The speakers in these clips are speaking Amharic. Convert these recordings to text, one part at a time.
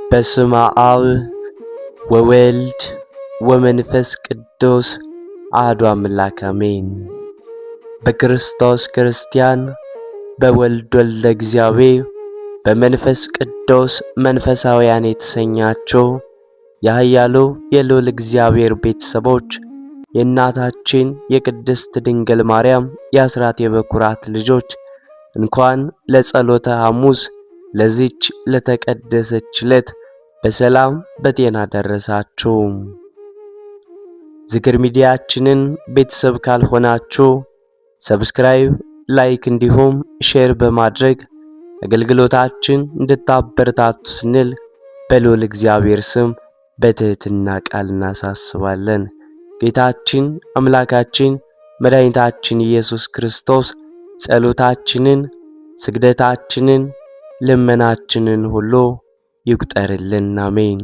በስመ አብ ወወልድ ወመንፈስ ቅዱስ አሐዱ አምላክ አሜን። በክርስቶስ ክርስቲያን በወልድ ወልደ እግዚአብሔር በመንፈስ ቅዱስ መንፈሳውያን የተሰኛችሁ የኃያሉ የልዑል እግዚአብሔር ቤተሰቦች የእናታችን የቅድስት ድንግል ማርያም የአስራት የበኩራት ልጆች እንኳን ለጸሎተ ሐሙስ ለዚች ለተቀደሰች ዕለት በሰላም በጤና ደረሳችሁ። ዝክር ሚዲያችንን ቤተሰብ ካልሆናችሁ ሰብስክራይብ፣ ላይክ እንዲሁም ሼር በማድረግ አገልግሎታችን እንድታበረታቱ ስንል በልዑል እግዚአብሔር ስም በትህትና ቃል እናሳስባለን። ጌታችን አምላካችን መድኃኒታችን ኢየሱስ ክርስቶስ ጸሎታችንን፣ ስግደታችንን፣ ልመናችንን ሁሉ ይቁጠርልን። አሜን።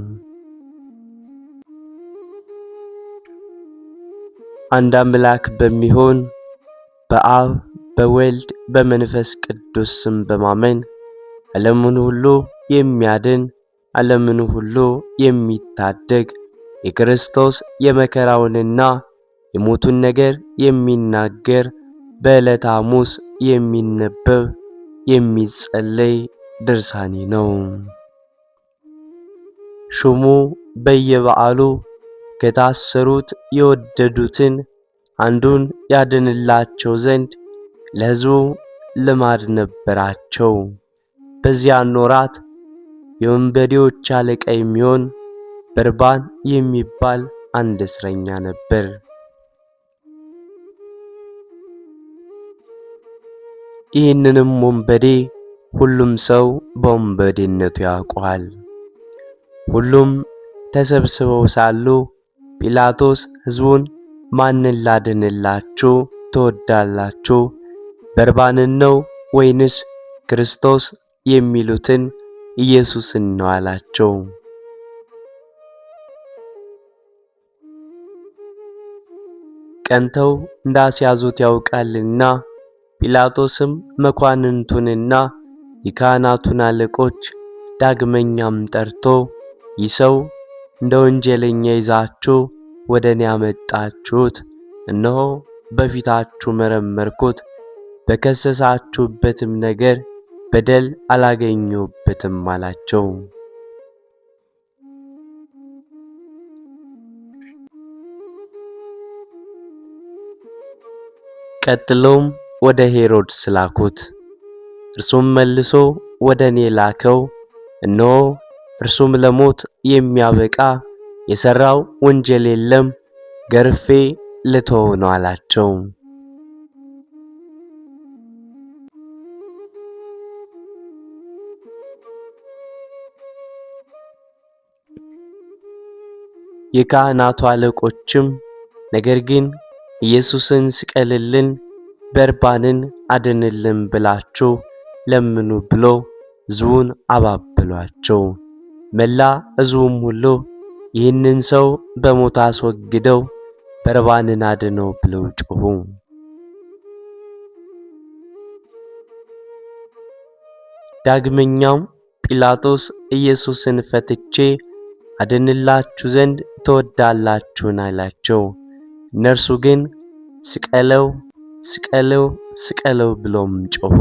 አንድ አምላክ በሚሆን በአብ በወልድ በመንፈስ ቅዱስ ስም በማመን ዓለምን ሁሉ የሚያድን ዓለምን ሁሉ የሚታደግ የክርስቶስ የመከራውንና የሞቱን ነገር የሚናገር በዕለተ ሐሙስ የሚነበብ የሚጸለይ ድርሳኔ ነው። ሹሙ በየበዓሉ ከታሰሩት የወደዱትን አንዱን ያድንላቸው ዘንድ ለሕዝቡ ልማድ ነበራቸው። በዚያን ወራት የወንበዴዎች አለቃ የሚሆን በርባን የሚባል አንድ እስረኛ ነበር። ይህንንም ወንበዴ ሁሉም ሰው በወንበዴነቱ ያውቀዋል። ሁሉም ተሰብስበው ሳሉ ጲላጦስ ሕዝቡን ማንን ላድንላችሁ ትወዳላችሁ? በርባንን ነው ወይንስ ክርስቶስ የሚሉትን ኢየሱስን ነው አላቸው። ቀንተው እንዳስያዙት ያውቃልና ጲላጦስም መኳንንቱንና የካህናቱን አለቆች ዳግመኛም ጠርቶ ይህ ሰው እንደ ወንጀለኛ ይዛችሁ ወደ እኔ ያመጣችሁት፣ እነሆ በፊታችሁ መረመርኩት፣ በከሰሳችሁበትም ነገር በደል አላገኘሁበትም አላቸው። ቀጥሎም ወደ ሄሮድስ ላኩት። እርሱም መልሶ ወደ እኔ ላከው፣ እነሆ እርሱም ለሞት የሚያበቃ የሠራው ወንጀል የለም፣ ገርፌ ልተወው ነው አላቸው። የካህናቱ አለቆችም ነገር ግን ኢየሱስን ስቀልልን፣ በርባንን አድንልን ብላችሁ ለምኑ ብሎ ሕዝቡን አባበሏቸው። መላ ሕዝቡም ሁሉ ይህንን ሰው በሞት አስወግደው በርባንን አድነው ብለው ጮኹ። ዳግመኛም ጲላጦስ ኢየሱስን ፈትቼ አድንላችሁ ዘንድ ትወዳላችሁን አላቸው። እነርሱ ግን ስቀለው ስቀለው ስቀለው ብሎም ጮኹ።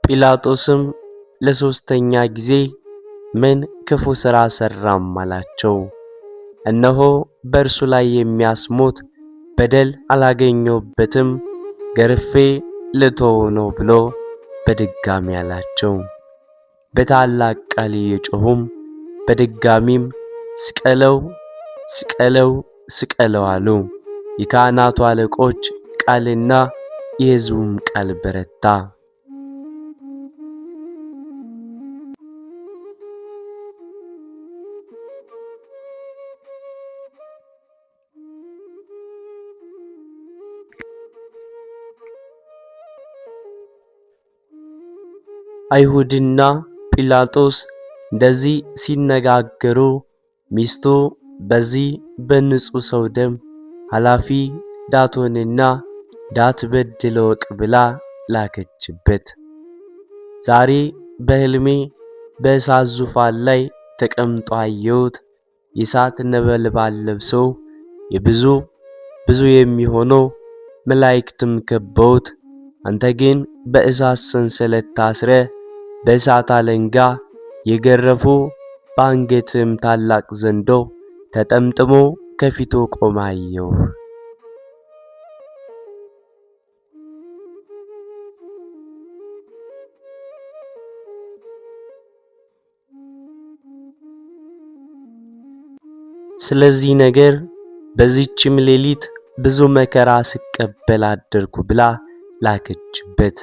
ጲላጦስም ለሶስተኛ ጊዜ ምን ክፉ ሥራ ሠራም አላቸው። እነሆ በእርሱ ላይ የሚያስሞት በደል አላገኘሁበትም፣ ገርፌ ልተወው ነው ብሎ በድጋሚ አላቸው። በታላቅ ቃል እየጮኹም በድጋሚም ስቀለው ስቀለው ስቀለው አሉ። የካህናቱ አለቆች ቃልና የሕዝቡም ቃል በረታ። አይሁድና ጲላጦስ እንደዚህ ሲነጋገሩ ሚስቱ በዚህ በንጹሕ ሰው ደም ኃላፊ ዳቶንና እንዳትበድል እወቅ ብላ ላከችበት። ዛሬ በሕልሜ በእሳት ዙፋን ላይ ተቀምጦ አየሁት። የእሳት ነበልባል ለብሶ የብዙ ብዙ የሚሆኑ መላእክትም ከበውት፣ አንተ ግን በእሳት ሰንሰለት ታስረ በእሳት አለንጋ የገረፉ በአንገትም ታላቅ ዘንዶ ተጠምጥሞ ከፊቱ ቆመ አየሁ። ስለዚህ ነገር በዚህችም ሌሊት ብዙ መከራ ስቀበል አደርኩ ብላ ላከችበት።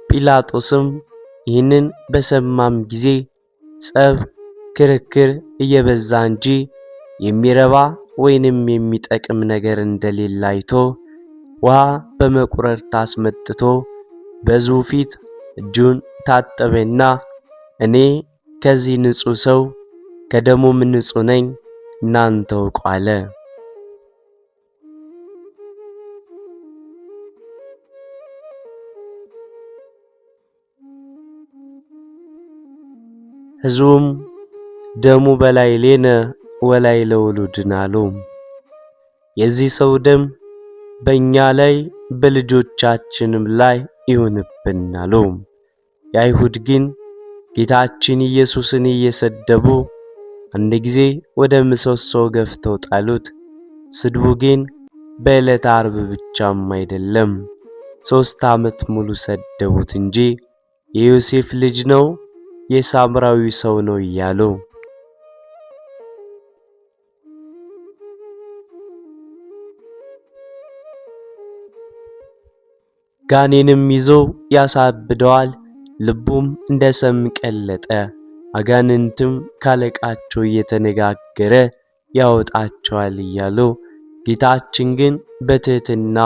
ጲላጦስም ይህንን በሰማም ጊዜ ጸብ፣ ክርክር እየበዛ እንጂ የሚረባ ወይንም የሚጠቅም ነገር እንደሌለ አይቶ ውሃ በመቁረር አስመጥቶ በሕዝቡ ፊት እጁን ታጠበና እኔ ከዚህ ንጹሕ ሰው ከደሙም ንጹሕ ነኝ እናንተ እወቁ አለ። ሕዝቡም ደሙ በላዕሌነ ወላዕለ ውሉድነ አሉ። የዚህ ሰው ደም በእኛ ላይ በልጆቻችንም ላይ ይሁንብን አሉ። የአይሁድ ግን ጌታችን ኢየሱስን እየሰደቡ አንድ ጊዜ ወደ ምሰሶ ገፍተው ጣሉት። ስድቡ ግን በዕለተ ዓርብ ብቻም አይደለም፣ 3 ዓመት ሙሉ ሰደቡት እንጂ የዮሴፍ ልጅ ነው፣ የሳምራዊ ሰው ነው እያሉ። ጋኔንም ይዞ ያሳብደዋል፣ ልቡም እንደ ሰም ቀለጠ። አጋንንትም ካለቃቸው እየተነጋገረ ያወጣቸዋል እያሉ፣ ጌታችን ግን በትሕትና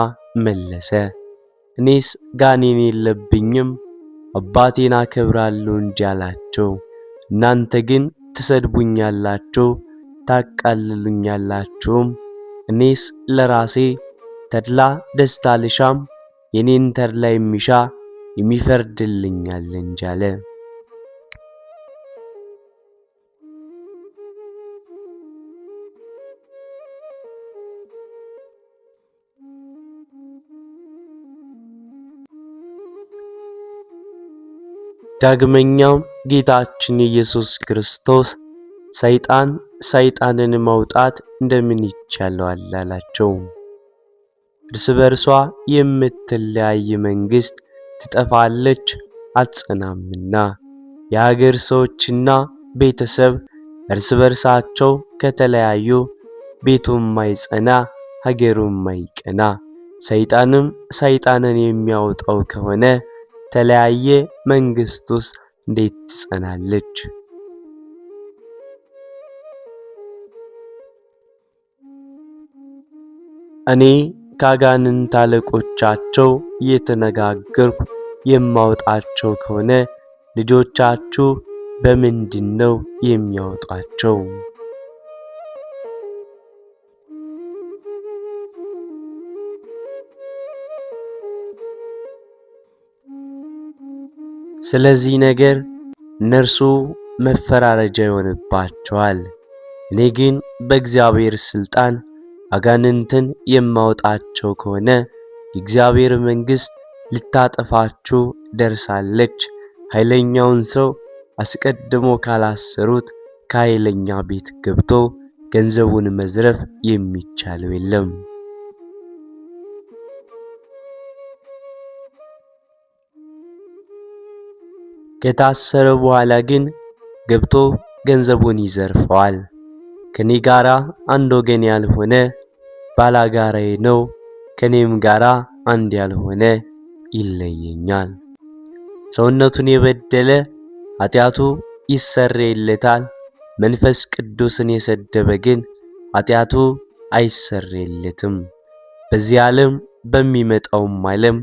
መለሰ። እኔስ ጋኔን የለብኝም አባቴን አከብራለሁ እንጂ አላቸው። እናንተ ግን ትሰድቡኛላችሁ፣ ታቃልሉኛላችሁም። እኔስ ለራሴ ተድላ ደስታ ልሻም፣ የኔን ተድላ የሚሻ የሚፈርድልኛል እንጂ አለ። ዳግመኛም ጌታችን ኢየሱስ ክርስቶስ ሰይጣንን ማውጣት እንደምን ይቻለዋል አላቸው። እርስ በርሷ የምትለያይ መንግሥት ትጠፋለች አትጸናምና፣ የሀገር ሰዎችና ቤተሰብ እርስ በርሳቸው ከተለያዩ ቤቱም ማይጸና ሀገሩም ማይቀና፣ ሰይጣንም ሰይጣንን የሚያወጣው ከሆነ ተለያየ መንግሥቱስ እንዴት ትጸናለች? እኔ ከአጋንንት አለቆቻቸው እየተነጋገርኩ የማወጣቸው ከሆነ ልጆቻችሁ በምንድነው የሚያወጧቸው? ስለዚህ ነገር እነርሱ መፈራረጃ ይሆንባቸዋል። እኔ ግን በእግዚአብሔር ሥልጣን አጋንንትን የማወጣቸው ከሆነ የእግዚአብሔር መንግሥት ልታጠፋችሁ ደርሳለች። ኃይለኛውን ሰው አስቀድሞ ካላሰሩት ከኃይለኛ ቤት ገብቶ ገንዘቡን መዝረፍ የሚቻለው የለም። ከታሰረ በኋላ ግን ገብቶ ገንዘቡን ይዘርፈዋል። ከኔ ጋራ አንድ ወገን ያልሆነ ባላጋራዬ ነው፣ ከኔም ጋራ አንድ ያልሆነ ይለየኛል። ሰውነቱን የበደለ ኃጢአቱ ይሰረይለታል። መንፈስ ቅዱስን የሰደበ ግን ኃጢአቱ አይሰረይለትም። በዚህ ዓለም በሚመጣውም ዓለም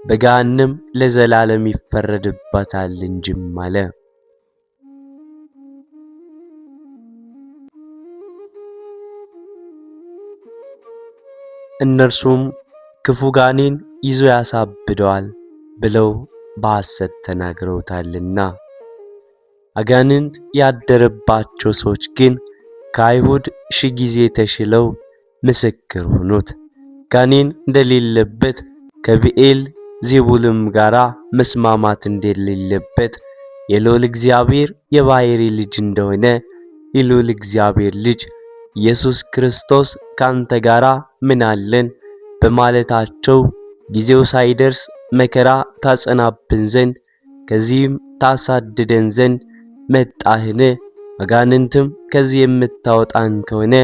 በገሃነም ለዘላለም ይፈረድበታል እንጂም አለ። እነርሱም ክፉ ጋኔን ይዞ ያሳብደዋል ብለው በሐሰት ተናግረውታልና። አጋንንት ያደረባቸው ሰዎች ግን ከአይሁድ ሺህ ጊዜ ተሽለው ምስክር ሆኑት። ጋኔን እንደሌለበት ከብኤል ዜቡልም ጋራ መስማማት እንደሌለበት የልዑል እግዚአብሔር የባሕርይ ልጅ እንደሆነ የልዑል እግዚአብሔር ልጅ ኢየሱስ ክርስቶስ ካንተ ጋራ ምን አለን በማለታቸው ጊዜው ሳይደርስ መከራ ታጸናብን ዘንድ ከዚህም ታሳድደን ዘንድ መጣህን? አጋንንትም ከዚህ የምታወጣን ከሆነ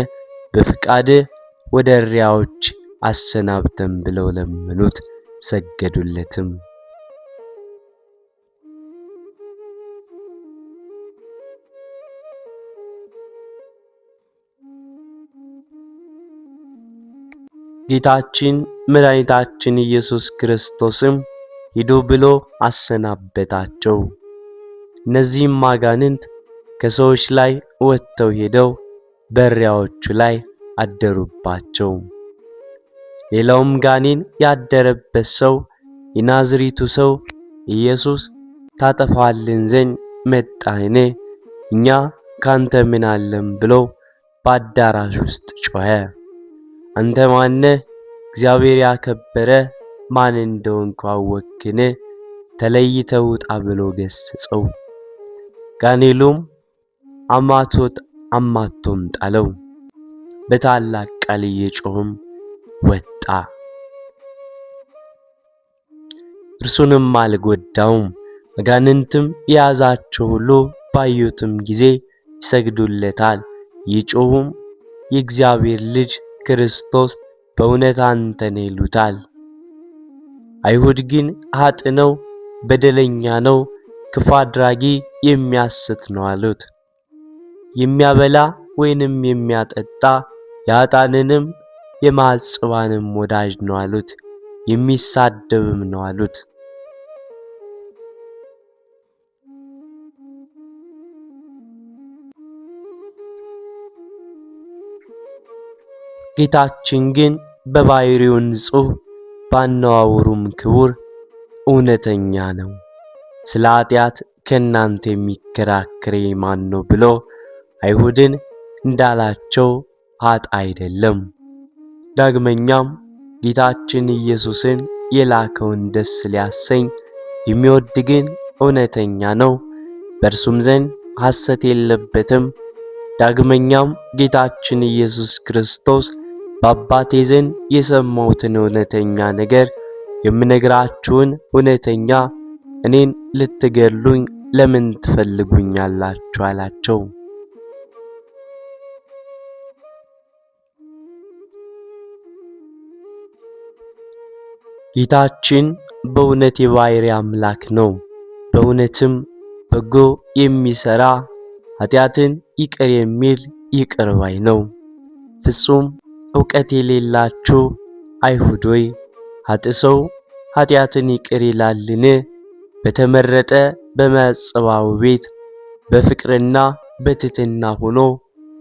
በፍቃድ ወደ እሪያዎች አሰናብተን ብለው ለመኑት፣ ሰገዱለትም። ጌታችን መድኃኒታችን ኢየሱስ ክርስቶስም ሂዱ ብሎ አሰናበታቸው። እነዚህም አጋንንት ከሰዎች ላይ ወጥተው ሄደው በእሪያዎቹ ላይ አደሩባቸው። ሌላውም ጋኔን ያደረበት ሰው የናዝሬቱ ሰው ኢየሱስ ታጠፋልን ዘንድ መጣህን? እኛ ካንተ ምን አለን ብሎ በአዳራሽ ውስጥ ጮኸ። አንተ ማነህ? እግዚአብሔር ያከበረ ማን እንደሆንክ አወክን? ተለይተህ ውጣ ብሎ ገሰጸው። ጋኔሉም አማቶም ጣለው። በታላቅ ቃል እየጮኸም ወጣ። እርሱንም አልጎዳውም። አጋንንትም የያዛቸው ሁሉ ባዩትም ጊዜ ይሰግዱለታል፣ ይጮኹም የእግዚአብሔር ልጅ ክርስቶስ በእውነት አንተ ነህ ይሉታል። አይሁድ ግን ኃጥእ ነው፣ በደለኛ ነው፣ ክፉ አድራጊ፣ የሚያስት ነው አሉት። የሚያበላ ወይንም የሚያጠጣ የኃጥአንንም የማዕጽዋንም ወዳጅ ነው አሉት። የሚሳደብም ነው አሉት። ጌታችን ግን በባሕርዩ ንጹሕ ባነዋወሩም ክቡር እውነተኛ ነው። ስለ ኃጢአት ከእናንተ የሚከራከረኝ ማን ነው ብሎ አይሁድን እንዳላቸው ኃጥእ አይደለም። ዳግመኛም ጌታችን ኢየሱስን የላከውን ደስ ሊያሰኝ የሚወድ ግን እውነተኛ ነው፣ በእርሱም ዘንድ ሐሰት የለበትም። ዳግመኛም ጌታችን ኢየሱስ ክርስቶስ በአባቴ ዘንድ የሰማሁትን እውነተኛ ነገር የምነግራችሁን እውነተኛ እኔን ልትገድሉኝ ለምን ትፈልጉኛላችሁ አላቸው። ጌታችን በእውነት የባሕርይ አምላክ ነው። በእውነትም በጎ የሚሰራ ኃጢአትን ይቅር የሚል ይቅር ባይ ነው። ፍጹም ዕውቀት የሌላችሁ አይሁድ ሆይ ኃጥእ ሰው ኃጢአትን ይቅር ይላልን? በተመረጠ በመጸባው ቤት በፍቅርና በትሕትና ሆኖ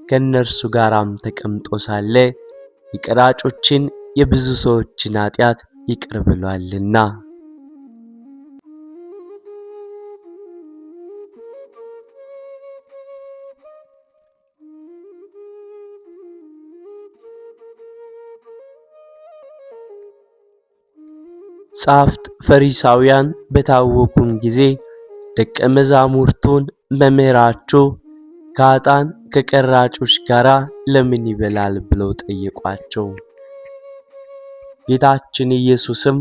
ከእነርሱ ጋራም ተቀምጦ ሳለ የቀራጮችን የብዙ ሰዎችን ኃጢአት ይቅር ብሏልና። ጻፍት ፈሪሳውያን በታወቁም ጊዜ ደቀ መዛሙርቱን መምህራችሁ ከኃጥአን ከቀራጮች ጋር ለምን ይበላል ብለው ጠየቋቸው። ጌታችን ኢየሱስም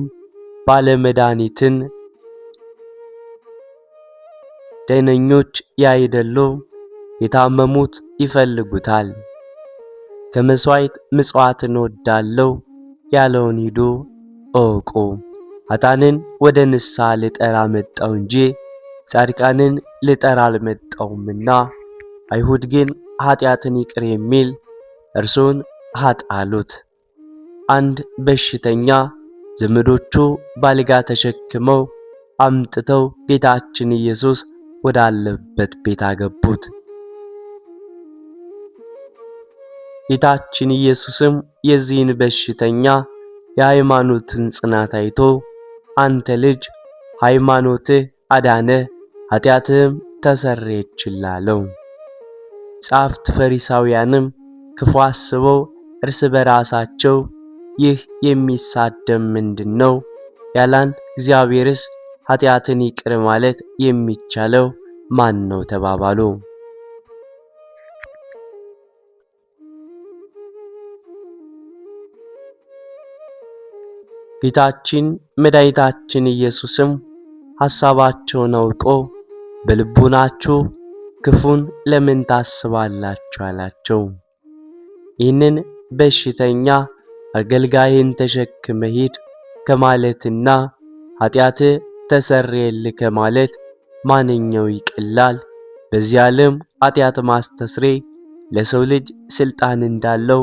ባለመድኃኒትን ደህነኞች ያይደሉ የታመሙት ይፈልጉታል፣ ከመሥዋዕት ምጽዋትን እወዳለሁ ያለውን ሂዱ እወቁ። ኃጥአንን ወደ ንስሐ ልጠራ መጣሁ እንጂ ጻድቃንን ልጠራ አልመጣሁምና። አይሁድ ግን ኃጢአትን ይቅር የሚል እርሱን ኃጥእ አሉት። አንድ በሽተኛ ዘመዶቹ ባልጋ ተሸክመው አምጥተው ጌታችን ኢየሱስ ወዳለበት ቤት አገቡት። ጌታችን ኢየሱስም የዚህን በሽተኛ የሃይማኖትን ጽናት አይቶ አንተ ልጅ ሃይማኖትህ አዳነ፣ ኃጢአትህም ተሰረየችልህ አለው። ጻፍት ፈሪሳውያንም ክፉ አስበው እርስ በራሳቸው ይህ የሚሳደብ ምንድነው? ያላንድ እግዚአብሔርስ ኃጢአትን ይቅር ማለት የሚቻለው ማን ነው ተባባሉ። ጌታችን መድኃኒታችን ኢየሱስም ሐሳባቸውን አውቆ በልቡናችሁ ክፉን ለምን ታስባላችሁ አላቸው። ይህንን በሽተኛ አገልጋይን ተሸክመ ሂድ ከማለትና ኃጢአትህ ተሰረየልህ ከማለት ማንኛው ይቀላል? በዚህ ዓለም ኃጢአት ማስተስረይ ለሰው ልጅ ስልጣን እንዳለው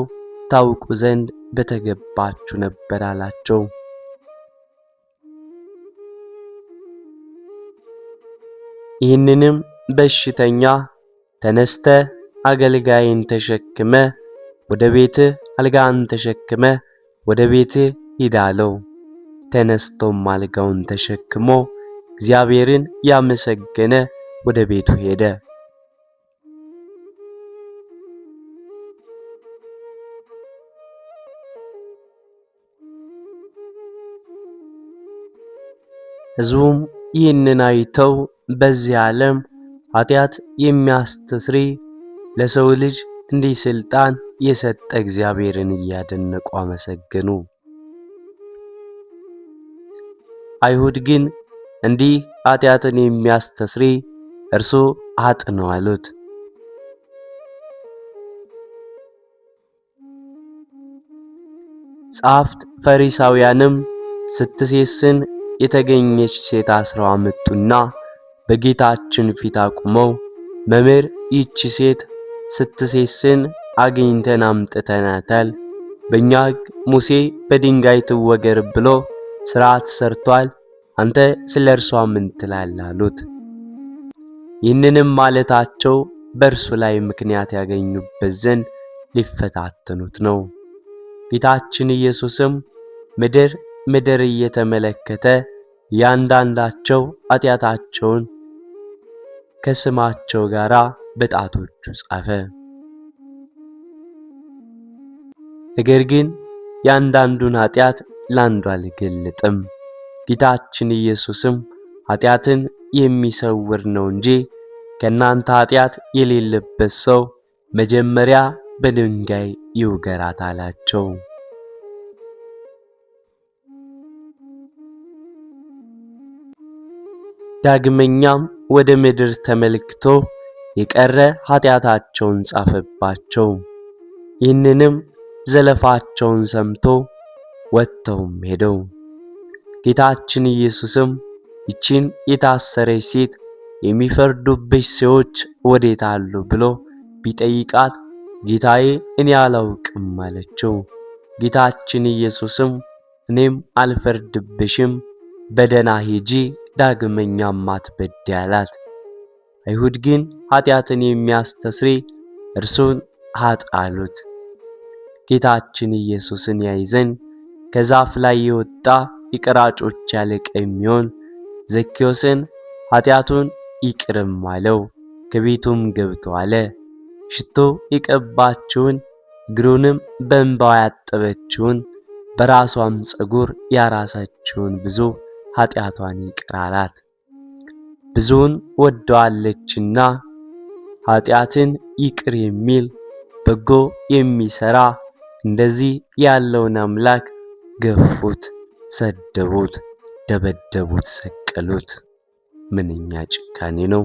ታውቁ ዘንድ በተገባችሁ ነበር አላቸው። ይህንንም በሽተኛ ተነስተ አገልጋይን ተሸክመ ወደ ቤትህ፣ አልጋን ተሸክመ ወደ ቤትህ ሂድ አለው። ተነስቶም አልጋውን ተሸክሞ እግዚአብሔርን ያመሰገነ ወደ ቤቱ ሄደ። ሕዝቡም ይህንን አይተው በዚህ ዓለም ኃጢአት የሚያስተስርይ ለሰው ልጅ እንዲህ ስልጣን የሰጠ እግዚአብሔርን እያደነቁ አመሰገኑ። አይሁድ ግን እንዲህ ኃጢአትን የሚያስተስርይ እርሱ ኃጥ ነው አሉት። ጻፍት ፈሪሳውያንም ስትሴስን የተገኘች ሴት አስረው አመጡና በጌታችን ፊት አቁመው መምህር፣ ይህች ሴት ስትሴስን አግኝተን አምጥተናታል። በእኛ ሕግ ሙሴ በድንጋይ ትወገር ብሎ ሥርዓት ሰርቷል። አንተ ስለ እርሷ ምን ትላለህ አሉት። ይህንንም ማለታቸው በእርሱ ላይ ምክንያት ያገኙበት ዘንድ ሊፈታተኑት ነው። ጌታችን ኢየሱስም ምድር እየተመለከተ ያንዳንዳቸው ኃጢአታቸውን ከስማቸው ጋር በጣቶቹ ጻፈ። ነገር ግን ያንዳንዱን ኃጢአት ላንዱ አልገለጠም። ጌታችን ኢየሱስም ኃጢአትን የሚሰውር ነው እንጂ ከናንተ ኃጢአት የሌለበት ሰው መጀመሪያ በድንጋይ ይውገራት አላቸው። ዳግመኛም ወደ ምድር ተመልክቶ የቀረ ኃጢአታቸውን ጻፈባቸው። ይህንንም ዘለፋቸውን ሰምቶ ወጥተውም ሄደው። ጌታችን ኢየሱስም ይችን የታሰረች ሴት የሚፈርዱብሽ ሰዎች ወዴት አሉ ብሎ ቢጠይቃት ጌታዬ እኔ አላውቅም አለችው። ጌታችን ኢየሱስም እኔም አልፈርድብሽም፣ በደህና ሂጂ፣ ዳግመኛም አትበድይ አላት። አይሁድ ግን ኃጢአትን የሚያስተስርይ እርሱን ኃጥ አሉት። ጌታችን ኢየሱስን ያይ ዘንድ ከዛፍ ላይ የወጣ የቀራጮች አለቃ የሚሆን ዘኬዎስን ኃጢአቱን ይቅርም አለው። ከቤቱም ገብቶ አለ። ሽቶ የቀባችውን እግሩንም በእንባዋ ያጠበችውን በራሷም ፀጉር ያራሰችውን ብዙ ኃጢአቷን ይቅር አላት። ብዙውን ወደዋለችና ኃጢአትን ይቅር የሚል በጎ የሚሰራ እንደዚህ ያለውን አምላክ ገፉት፣ ሰደቡት፣ ደበደቡት፣ ሰቀሉት። ምንኛ ጭካኔ ነው!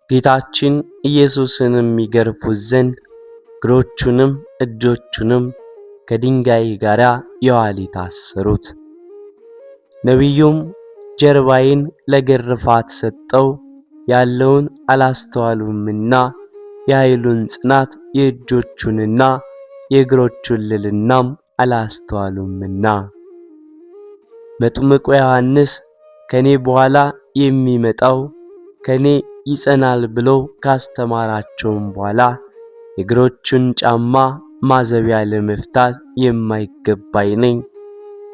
ጌታችን ኢየሱስንም ይገርፉት ዘንድ እግሮቹንም እጆቹንም ከድንጋይ ጋር የኋሊት አሰሩት። ነቢዩም ጀርባዬን ለግርፋት ሰጠው ያለውን አላስተዋሉምና የኃይሉን ጽናት የእጆቹንና የእግሮቹን ልልናም አላስተዋሉምና። መጥምቁ ዮሐንስ ከኔ በኋላ የሚመጣው ከኔ ይጸናል ብሎ ካስተማራቸውም በኋላ የእግሮቹን ጫማ ማዘቢያ ለመፍታት የማይገባኝ ነኝ።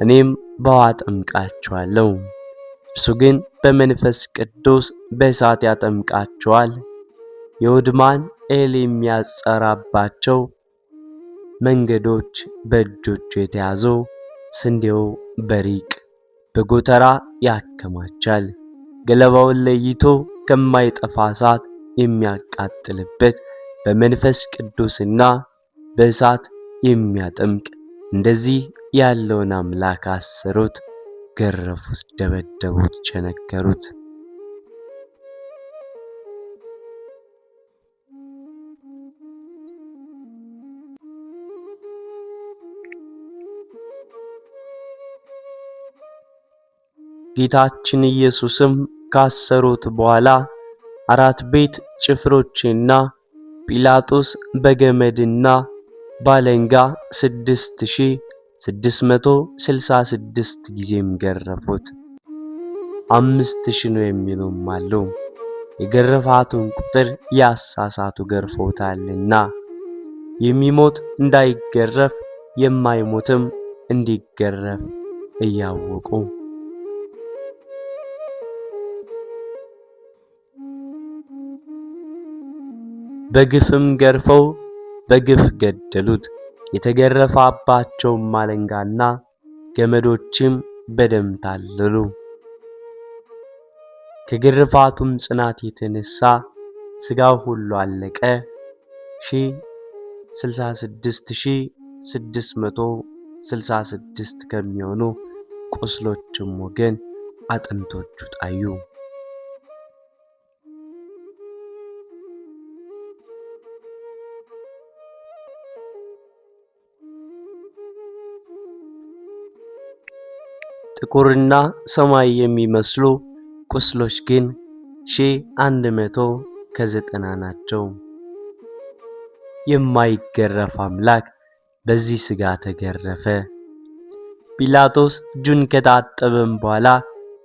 እኔም በውሃ አጠምቃችኋለሁ፣ እርሱ ግን በመንፈስ ቅዱስ በእሳት ያጠምቃችኋል። የውድማን እህል የሚያጸራባቸው መንገዶች በእጆቹ የተያዙ፣ ስንዴው በሪቅ በጎተራ ያከማቻል። ገለባውን ለይቶ ከማይጠፋ እሳት የሚያቃጥልበት በመንፈስ ቅዱስና በእሳት የሚያጠምቅ እንደዚህ ያለውን አምላክ አሰሩት፣ ገረፉት፣ ደበደቡት፣ ቸነከሩት። ጌታችን ኢየሱስም ካሰሩት በኋላ አራት ቤት ጭፍሮችና ጲላጦስ በገመድና ባለንጋ 6666 ጊዜም ገረፉት። 5000 ነው የሚሉም አሉ። የገረፋቱን ቁጥር ያሳሳቱ ገርፎታልና የሚሞት እንዳይገረፍ የማይሞትም እንዲገረፍ እያወቁ በግፍም ገርፈው በግፍ ገደሉት። የተገረፈባቸው አለንጋና ገመዶችም በደም ታለሉ። ከግርፋቱም ጽናት የተነሳ ሥጋው ሁሉ አለቀ። 66666 ከሚሆኑ ቁስሎችም ወገን አጥንቶቹ ጣዩ። ጥቁርና ሰማይ የሚመስሉ ቁስሎች ግን 1190 ናቸው። የማይገረፍ አምላክ በዚህ ሥጋ ተገረፈ። ጲላጦስ እጁን ከታጠበም በኋላ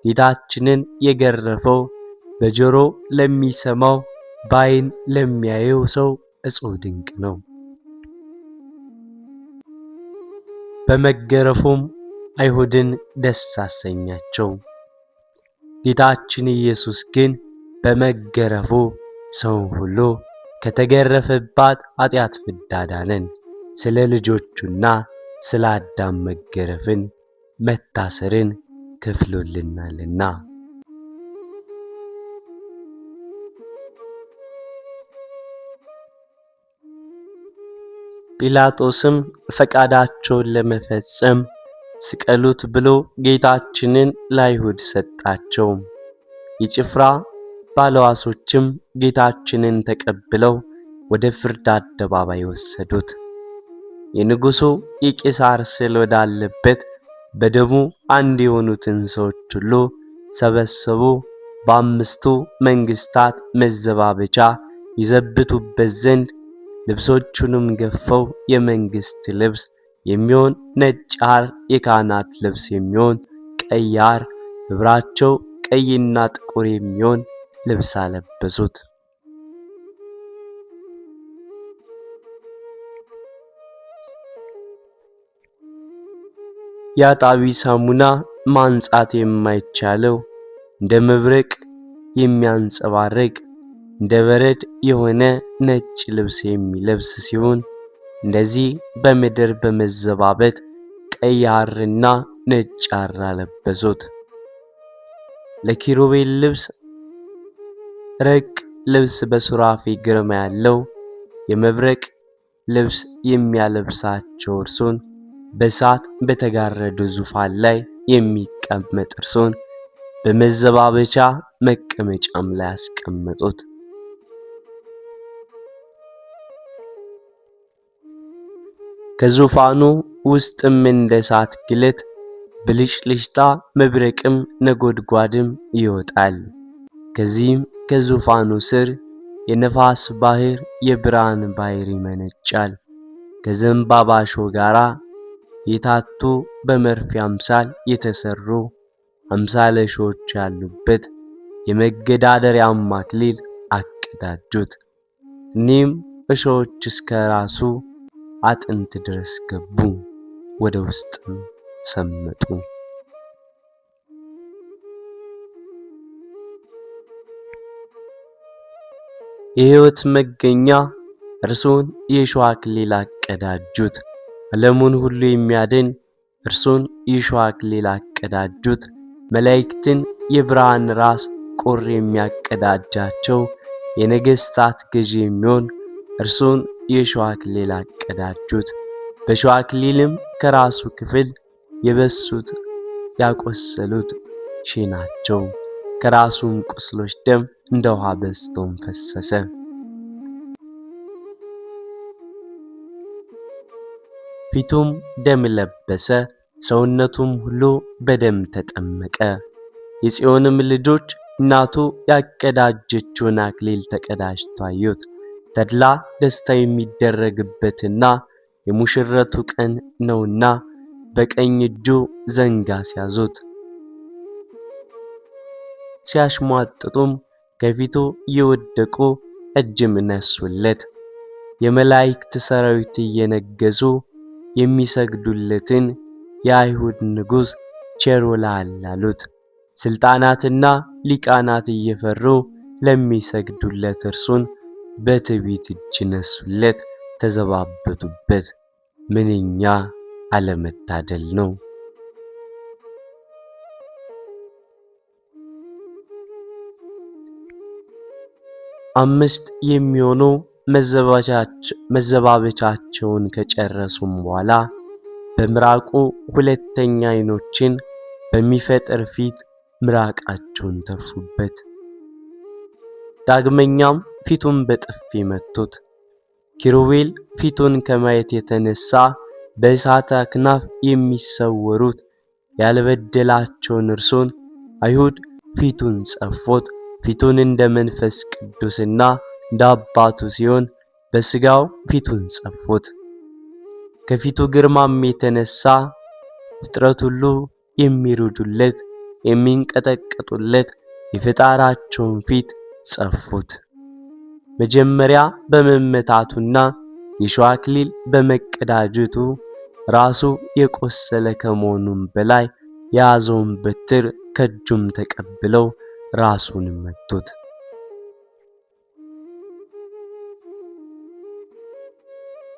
ጌታችንን የገረፈው በጆሮ ለሚሰማው በዓይን ለሚያየው ሰው እጹብ ድንቅ ነው። በመገረፉም አይሁድን ደስ አሰኛቸው። ጌታችን ኢየሱስ ግን በመገረፉ ሰው ሁሉ ከተገረፈባት ኃጢአት ፍዳ ዳነን። ስለ ልጆቹና ስለ አዳም መገረፍን መታሰርን ከፍሎልናልና። ጲላጦስም ፈቃዳቸውን ለመፈጸም ስቀሉት ብሎ ጌታችንን ለአይሁድ ሰጣቸው። የጭፍራ ባለዋሶችም ጌታችንን ተቀብለው ወደ ፍርድ አደባባይ ወሰዱት። የንጉሡ የቄሳር ስዕል ወዳለበት በደሙ አንድ የሆኑትን ሰዎች ሁሉ ሰበሰቡ። በአምስቱ መንግሥታት መዘባበቻ ይዘብቱበት ዘንድ ልብሶቹንም ገፈው የመንግሥት ልብስ የሚሆን ነጭ ሐር፣ የካህናት ልብስ የሚሆን ቀይ ሐር፣ ኅብራቸው ቀይና ጥቁር የሚሆን ልብስ አለበሱት። የአጣቢ ሳሙና ማንጻት የማይቻለው እንደ መብረቅ የሚያንጸባርቅ እንደ በረድ የሆነ ነጭ ልብስ የሚለብስ ሲሆን እንደዚህ በምድር በመዘባበት ቀይ ሐርና ነጭ ሐር አለበሱት። ለኪሩቤል ልብስ ረቅ ልብስ በሱራፌ ግርማ ያለው የመብረቅ ልብስ የሚያለብሳቸው እርሱን በእሳት በተጋረደ ዙፋን ላይ የሚቀመጥ እርሱን በመዘባበቻ መቀመጫም ላይ አስቀመጡት። ከዙፋኑ ውስጥም እንደ እሳት ግለት ብልጭልጭታ መብረቅም ነጎድጓድም ይወጣል። ከዚህም ከዙፋኑ ስር የነፋስ ባህር የብርሃን ባህር ይመነጫል። ከዘንባባ እሾህ ጋር የታቱ በመርፌ አምሳል የተሰሩ አምሳለ እሾሆች ያሉበት የመገዳደሪያም አክሊል አቀዳጁት። እኒህም እሾሆች እስከ ራሱ አጥንት ድረስ ገቡ፣ ወደ ውስጥም ሰመጡ። የሕይወት መገኛ እርሱን የእሾህ አክሊል አቀዳጁት። ዓለሙን ሁሉ የሚያድን እርሱን የእሾህ አክሊል አቀዳጁት። መላእክትን የብርሃን ራስ ቁር የሚያቀዳጃቸው የነገሥታት ገዢ የሚሆን እርሱን የእሾህ አክሊል አቀዳጁት። በእሾህ አክሊልም ከራሱ ክፍል የበሱት ያቆሰሉት ሺህ ናቸው። ከራሱም ቁስሎች ደም እንደ ውሃ በዝቶም ፈሰሰ። ፊቱም ደም ለበሰ፣ ሰውነቱም ሁሉ በደም ተጠመቀ። የጽዮንም ልጆች እናቱ ያቀዳጀችውን አክሊል ተቀዳጅቶ አዩት። ተድላ ደስታ የሚደረግበትና የሙሽረቱ ቀን ነውና በቀኝ እጁ ዘንግ አስያዙት። ሲያሽሟጥጡም ከፊቱ እየወደቁ እጅም ነሱለት። የመላእክት ሰራዊት እየነገሱ የሚሰግዱለትን የአይሁድ ንጉሥ ቸር ውለሃል አሉት። ስልጣናትና ሊቃናት እየፈሩ ለሚሰግዱለት እርሱን በትዕቢት እጅ ነሱለት፣ ተዘባበቱበት። ምንኛ አለመታደል ነው! አምስት የሚሆኑ መዘባበቻቸውን ከጨረሱም በኋላ በምራቁ ሁለተኛ ዓይኖችን በሚፈጥር ፊት ምራቃቸውን ተፉበት። ዳግመኛም ፊቱን በጥፊ መቱት። ኪሩቤል ፊቱን ከማየት የተነሳ በእሳት አክናፍ የሚሰወሩት ያልበደላቸውን እርሱን አይሁድ ፊቱን ጸፎት። ፊቱን እንደ መንፈስ ቅዱስና እንደ አባቱ ሲሆን በሥጋው ፊቱን ጸፎት። ከፊቱ ግርማም የተነሳ ፍጥረት ሁሉ የሚሩዱለት የሚንቀጠቀጡለት የፈጣራቸውን ፊት ጸፉት። መጀመሪያ በመመታቱና የእሾህ አክሊል በመቀዳጀቱ ራሱ የቆሰለ ከመሆኑም በላይ የያዘውን በትር ከእጁም ተቀብለው ራሱን መቱት።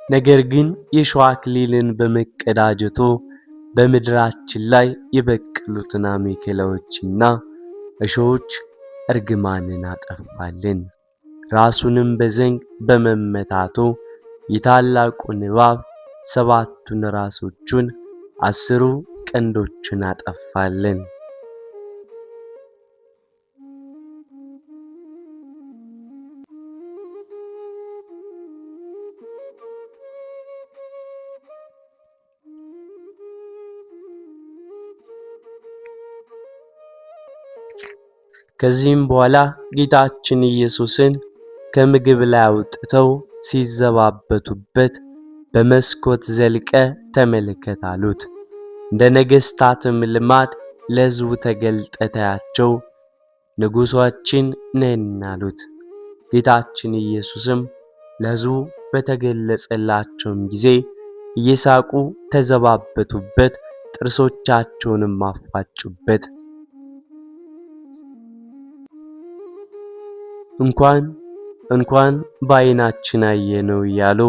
ነገር ግን የእሾህ አክሊልን በመቀዳጀቱ በምድራችን ላይ የበቀሉትን አሜከላዎችና እሾሆች እርግማንን አጠፋልን። ራሱንም በዘንግ በመመታቱ የታላቁን እባብ 7ቱን ራሶቹን 10 ቀንዶቹን አጠፋልን። ከዚህም በኋላ ጌታችን ኢየሱስን ከምግብ ላይ አውጥተው ሲዘባበቱበት በመስኮት ዘልቀ ተመልከት አሉት። እንደ ነገሥታትም ልማድ ለሕዝቡ ተገልጠ ታያቸው፣ ንጉሣችን ነን አሉት። ጌታችን ኢየሱስም ለሕዝቡ በተገለጸላቸውም ጊዜ እየሳቁ ተዘባበቱበት፣ ጥርሶቻቸውንም አፋጩበት። እንኳን በዓይናችን አየነው እያሉ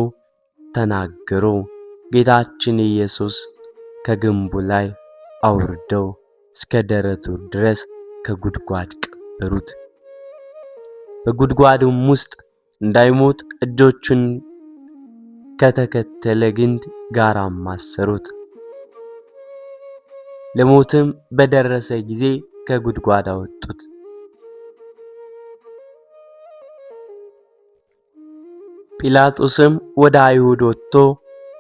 ተናገሩ። ጌታችን ኢየሱስ ከግንቡ ላይ አውርደው እስከ ደረቱ ድረስ ከጉድጓድ ቀበሩት። በጉድጓዱም ውስጥ እንዳይሞት እጆቹን ከተከተለ ግንድ ጋር አሰሩት። ለሞትም በደረሰ ጊዜ ከጉድጓድ አወጡት። ጲላጦስም ወደ አይሁድ ወጥቶ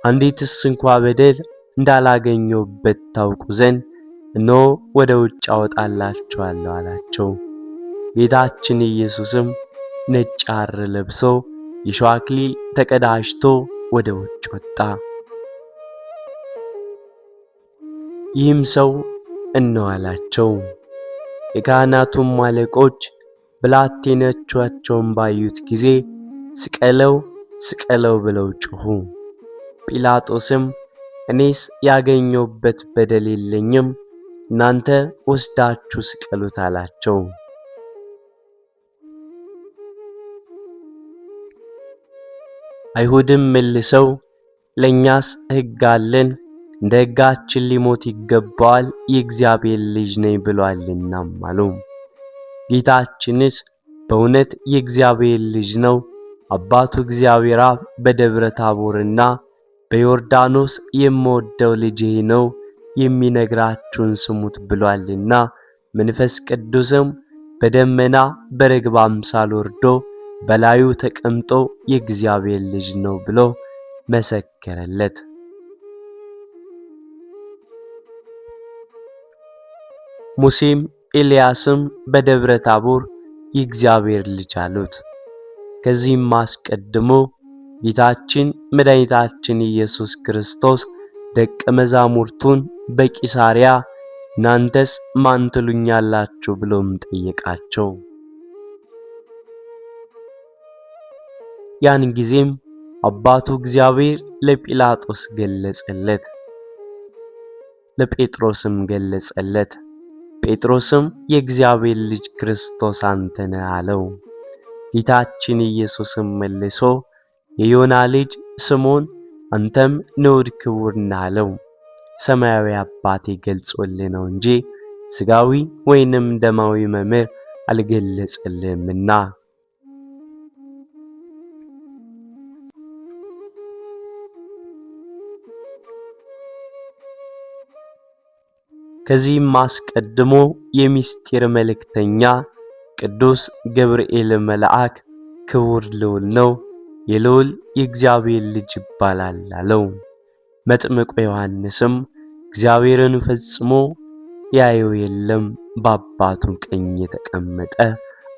አንዲትስ እንኳ በደል እንዳላገኘውበት ታውቁ ዘንድ እነሆ ወደ ውጭ አወጣላችኋለሁ አላቸው። ጌታችን ኢየሱስም ነጭ ሐር ለብሶ የእሾህ አክሊል ተቀዳጅቶ ወደ ውጭ ወጣ። ይህም ሰው እነሆ አላቸው። የካህናቱም አለቆች ብላቴኖቻቸውን ባዩት ጊዜ ስቀለው ስቀለው ብለው ጮኹ። ጲላጦስም እኔስ ያገኘሁበት በደል የለኝም፣ እናንተ ወስዳችሁ ስቀሉት አላቸው። አይሁድም መልሰው ለእኛስ ሕግ አለን፣ እንደ ሕጋችን ሊሞት ይገባዋል፣ የእግዚአብሔር ልጅ ነኝ ብሎአልናም አሉ። ጌታችንስ በእውነት የእግዚአብሔር ልጅ ነው፣ አባቱ እግዚአብሔር አብ በደብረ ታቦርና በዮርዳኖስ የምወደው ልጄ ነው፣ የሚነግራችሁን ስሙት ብሎአልና መንፈስ ቅዱስም በደመና በርግብ አምሳል ወርዶ በላዩ ተቀምጦ የእግዚአብሔር ልጅ ነው ብሎ መሰከረለት። ሙሴም ኤልያስም በደብረ ታቦር የእግዚአብሔር ልጅ አሉት። ከዚህም አስቀድሞ ጌታችን መድኃኒታችን ኢየሱስ ክርስቶስ ደቀ መዛሙርቱን በቂሳርያ እናንተስ ማን ትሉኛላችሁ ብሎም ጠየቃቸው። ያን ጊዜም አባቱ እግዚአብሔር ለጲላጦስ ገለጸለት፣ ለጴጥሮስም ገለጸለት። ጴጥሮስም የእግዚአብሔር ልጅ ክርስቶስ አንተ ነህ አለው። ጌታችን ኢየሱስም መልሶ የዮና ልጅ ስምዖን አንተም ንዑድ ክቡር ነህ አለው። ሰማያዊ አባቴ ገልጾልህ ነው እንጂ ሥጋዊ ወይንም ደማዊ መምህር አልገለጸልህምና። ከዚህም አስቀድሞ የምስጢር መልእክተኛ ቅዱስ ገብርኤል መልአክ ክቡር ልዑል ነው፣ የልዑል የእግዚአብሔር ልጅ ይባላል አለው። መጥምቁ ዮሐንስም እግዚአብሔርን ፈጽሞ ያየው የለም፣ በአባቱ ቀኝ የተቀመጠ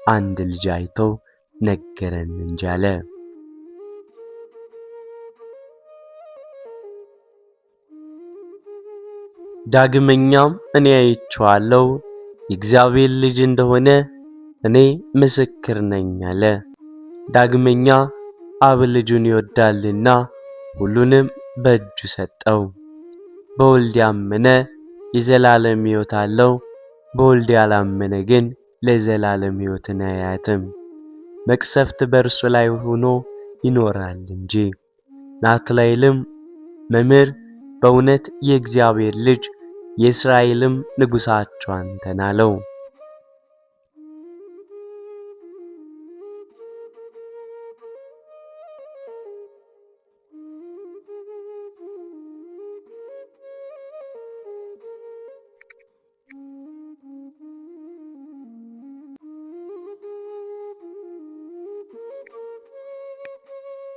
አንድ ልጅ አይቶ ነገረን እንጂ አለ። ዳግመኛም እኔ አይቼዋለሁ፣ የእግዚአብሔር ልጅ እንደሆነ እኔ ምስክር ነኝ አለ። ዳግመኛ አብ ልጁን ይወዳልና ሁሉንም በእጁ ሰጠው። በወልድ ያመነ የዘላለም ሕይወት አለው፣ በወልድ ያላመነ ግን ለዘላለም ሕይወትን አያያትም፣ መቅሰፍት በእርሱ ላይ ሆኖ ይኖራል እንጂ። ናትናኤልም መምህር በእውነት የእግዚአብሔር ልጅ የእስራኤልም ንጉሣቸው አንተ ነህ አለው።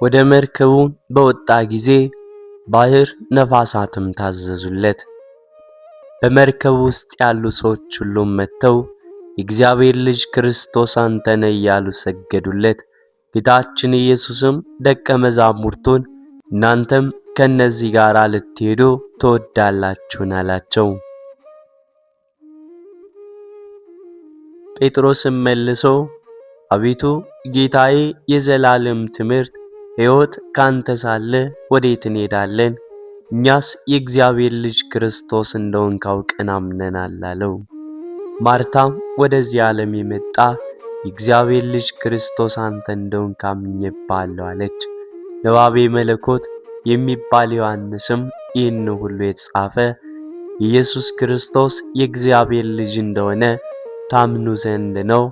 ወደ መርከቡ በወጣ ጊዜ ባህር ነፋሳትም ታዘዙለት። በመርከቡ ውስጥ ያሉ ሰዎች ሁሉም መጥተው የእግዚአብሔር ልጅ ክርስቶስ አንተ ነህ እያሉ ሰገዱለት። ጌታችን ኢየሱስም ደቀ መዛሙርቱን እናንተም ከነዚህ ጋር ልትሄዱ ትወዳላችሁን አላቸው። ጴጥሮስም መልሶ አቤቱ ጌታዬ፣ የዘላለም ትምህርት ሕይወት ካንተ ሳለ ወዴት እንሄዳለን? እኛስ የእግዚአብሔር ልጅ ክርስቶስ እንደሆንክ አውቀን አምነናል አለው። ማርታም ወደዚህ ዓለም የመጣ የእግዚአብሔር ልጅ ክርስቶስ አንተ እንደሆንክ አምኜብሃለሁ አለች። ነባቤ መለኮት የሚባል ዮሐንስም ይህን ሁሉ የተጻፈ ኢየሱስ ክርስቶስ የእግዚአብሔር ልጅ እንደሆነ ታምኑ ዘንድ ነው፣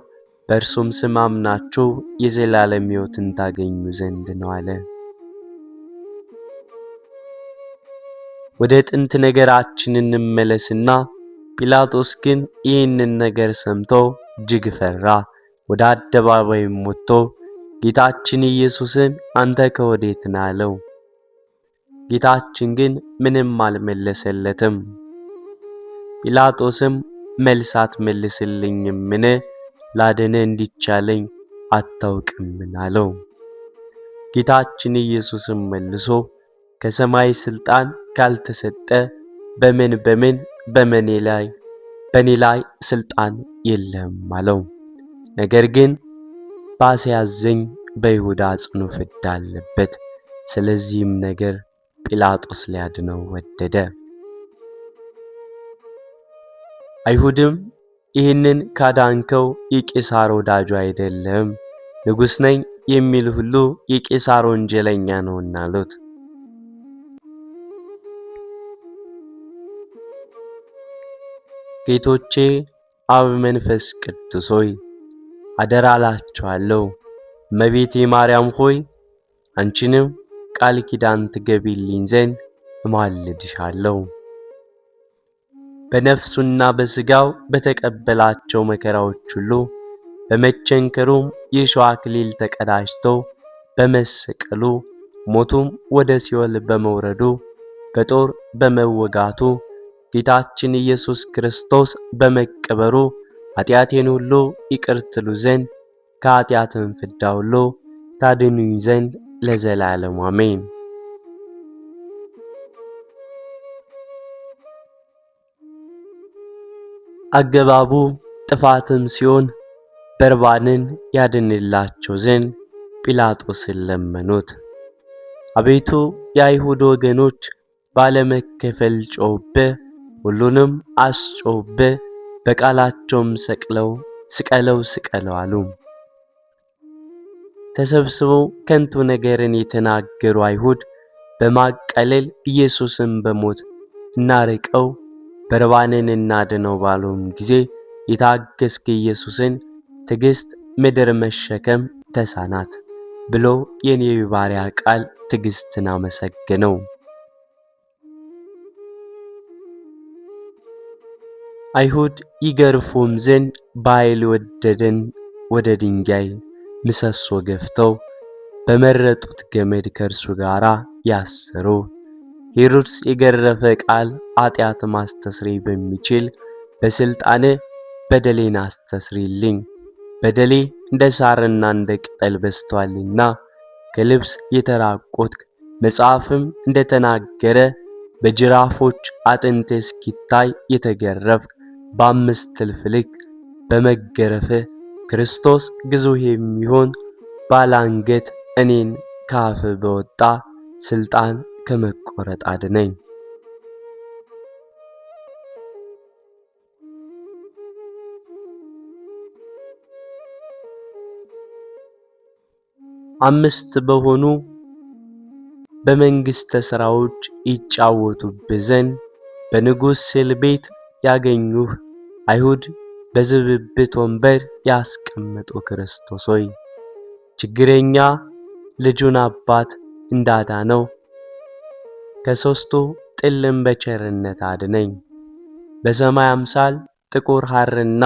በእርሱም ስም አምናችሁ የዘላለም ሕይወትን ታገኙ ዘንድ ነው አለ። ወደ ጥንት ነገራችን እንመለስና ጲላጦስ ግን ይህንን ነገር ሰምቶ እጅግ ፈራ። ወደ አደባባይም ወጥቶ ጌታችን ኢየሱስን አንተ ከወዴት ነህ አለው። ጌታችን ግን ምንም አልመለሰለትም። ጲላጦስም መልስ አትመልስልኝምን? ላድንህ እንዲቻለኝ አታውቅምን? አለው። ጌታችን ኢየሱስም መልሶ ከሰማይ ሥልጣን ካልተሰጠ በምን በመኔ ላይ በእኔ ላይ ሥልጣን የለህም አለው። ነገር ግን ባስያዘኝ በይሁዳ ጽኑ ፍዳ አለበት። ስለዚህም ነገር ጲላጦስ ሊያድነው ወደደ። አይሁድም ይህንን ካዳንከው የቄሳር ወዳጁ አይደለም፣ ንጉሥ ነኝ የሚል ሁሉ የቄሳር ወንጀለኛ ነውና አሉት። ጌቶቼ አብ መንፈስ ቅዱስ ሆይ አደራ እላችኋለሁ። እመቤቴ ማርያም ሆይ አንቺንም ቃል ኪዳን ትገቢልኝ ዘንድ እማልድሻለሁ። በነፍሱና በሥጋው በተቀበላቸው መከራዎች ሁሉ በመቸንከሩም የእሾህ አክሊል ተቀዳጅቶ በመሰቀሉ ሞቱም ወደ ሲኦል በመውረዱ በጦር በመወጋቱ ጌታችን ኢየሱስ ክርስቶስ በመቀበሩ ኃጢአቴን ሁሉ ይቅር ትሉ ዘንድ ከኃጢአትም ፍዳ ሁሉ ታድኑኝ ዘንድ ለዘላለሙ አሜን። አገባቡ ጥፋትም ሲሆን በርባንን ያድንላቸው ዘንድ ጲላጦስን ለመኑት። አቤቱ የአይሁድ ወገኖች ባለመከፈል ጮኸብህ፣ ሁሉንም አስጮኸብህ፣ በቃላቸውም ስቀለው አሉ። ተሰብስበው ከንቱ ነገርን የተናገሩ አይሁድ በማቃለል ኢየሱስን በሞት እናርቀው በርባንን እናድነው ባሉም ጊዜ የታገስክ ኢየሱስን ትዕግሥት ምድር መሸከም ተሳናት ብሎ የኔቢ ባሪያ ቃል ትዕግሥትን አመሰገነው። አይሁድ ይገርፉም ዘንድ በኃይል ወደደን ወደ ድንጋይ ምሰሶ ገፍተው በመረጡት ገመድ ከእርሱ ጋር ያሰሩ። ሄሮድስ የገረፈ ቃል ኃጢአት ማስተስረይ በሚችል በሥልጣን በደሌን አስተስሪልኝ፣ በደሌ እንደ ሳርና እንደ ቅጠል በስቷልና ከልብስ የተራቆትክ መጽሐፍም እንደተናገረ በጅራፎች አጥንት እስኪታይ የተገረፍክ በአምስት እልፍ ልክ በመገረፍህ ክርስቶስ ግዙፍ የሚሆን ባላንገት እኔን ካፍ በወጣ ሥልጣን ከመቆረጥ አድነኝ። አምስት በሆኑ በመንግሥተ ሥራዎች ይጫወቱብህ ዘንድ በንጉሥ ስዕል ቤት ያገኙህ አይሁድ በዝብብት ወንበር ያስቀመጡ ክርስቶስ ሆይ ችግረኛ ልጁን አባት እንዳዳነው ከሦስቱ ጥልም በቸርነት አድነኝ። በሰማይ አምሳል ጥቁር ሐርና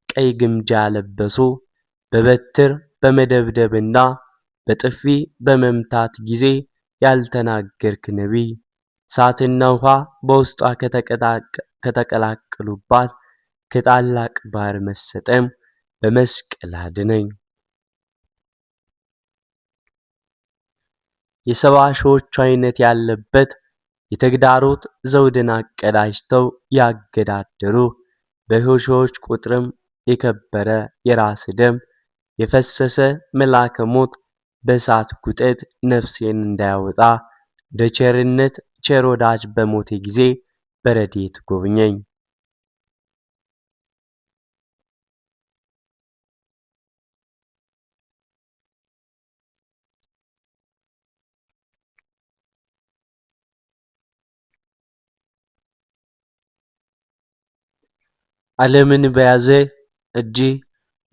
ቀይ ግምጃ ያለበሱ በበትር በመደብደብና በጥፊ በመምታት ጊዜ ያልተናገርክ ነቢይ እሳትና ውሃ በውስጧ ከተቀላቀሉባት ከታላቅ ባሕር መሰጠም በመስቀል አድነኝ። የሰባ ሺዎቹ ዓይነት ያለበት የተግዳሮት ዘውድን አቀዳጅተው ያገዳደሩ በሺዎች ቁጥርም የከበረ የራስ ደም የፈሰሰ መልአከ ሞት በእሳት ጉጠት ነፍሴን እንዳያወጣ እንደ ቸርነት ቸር ወዳጅ በሞቴ ጊዜ በረድኤት ጎብኘኝ። ዓለምን በያዘ እጅ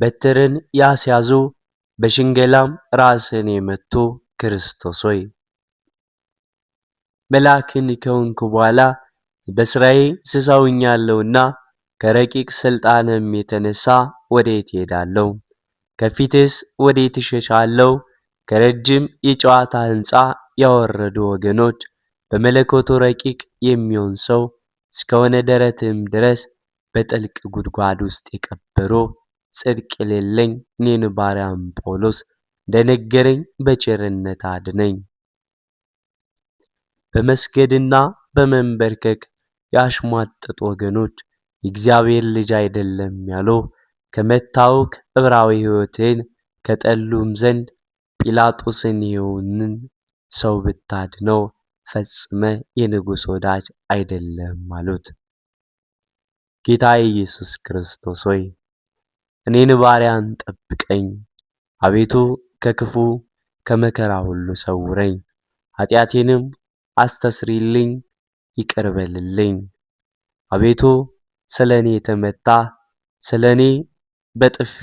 በትርን ያስያዙ በሽንገላም ራስን የመቱ ክርስቶስ ሆይ መልአክን ከሆንኩ በኋላ በሥራዬ ስሳውኛለሁና ከረቂቅ ሥልጣንም የተነሳ ወዴት እሄዳለሁ? ከፊትስ ወዴት እሸሻለሁ? ከረጅም የጨዋታ ሕንፃ ያወረዱ ወገኖች በመለኮቱ ረቂቅ የሚሆን ሰው እስከሆነ ደረትም ድረስ በጥልቅ ጉድጓድ ውስጥ የቀበሩ ጽድቅ የሌለኝ እኔን ባሪያም ጳውሎስ እንደነገረኝ በቸርነት አድነኝ። በመስገድና በመንበርከክ ያሽሟጠጡ ወገኖች የእግዚአብሔር ልጅ አይደለም ያሉ ከመታወክ ዕብራዊ ሕይወትን ከጠሉም ዘንድ ጲላጦስን ይኸውን ሰው ብታድነው ፈጽመ የንጉሥ ወዳጅ አይደለም አሉት። ጌታዬ ኢየሱስ ክርስቶስ ሆይ እኔን ባሪያን ጠብቀኝ። አቤቱ ከክፉ ከመከራ ሁሉ ሰውረኝ። ኃጢአቴንም አስተስሪልኝ ይቅር በልልኝ። አቤቱ ስለኔ ተመታ፣ ስለኔ በጥፊ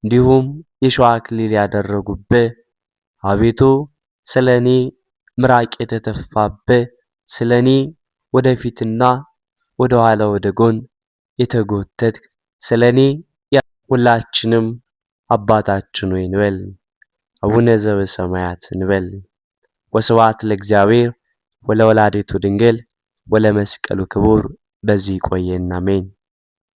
እንዲሁም የሾህ አክሊል ያደረጉብህ፣ አቤቱ ስለኔ ምራቅ የተተፋብህ፣ ስለኔ ወደፊትና ወደ ኋላ ወደ ጎን የተጎተትክ፣ ስለኔ ሁላችንም አባታችን ሆይ እንበል። አቡነ ዘበሰማያት እንበል። ወስብሐት ለእግዚአብሔር ወለወላዲቱ ድንግል ወለመስቀሉ ክቡር። በዚህ ቆየን። አሜን።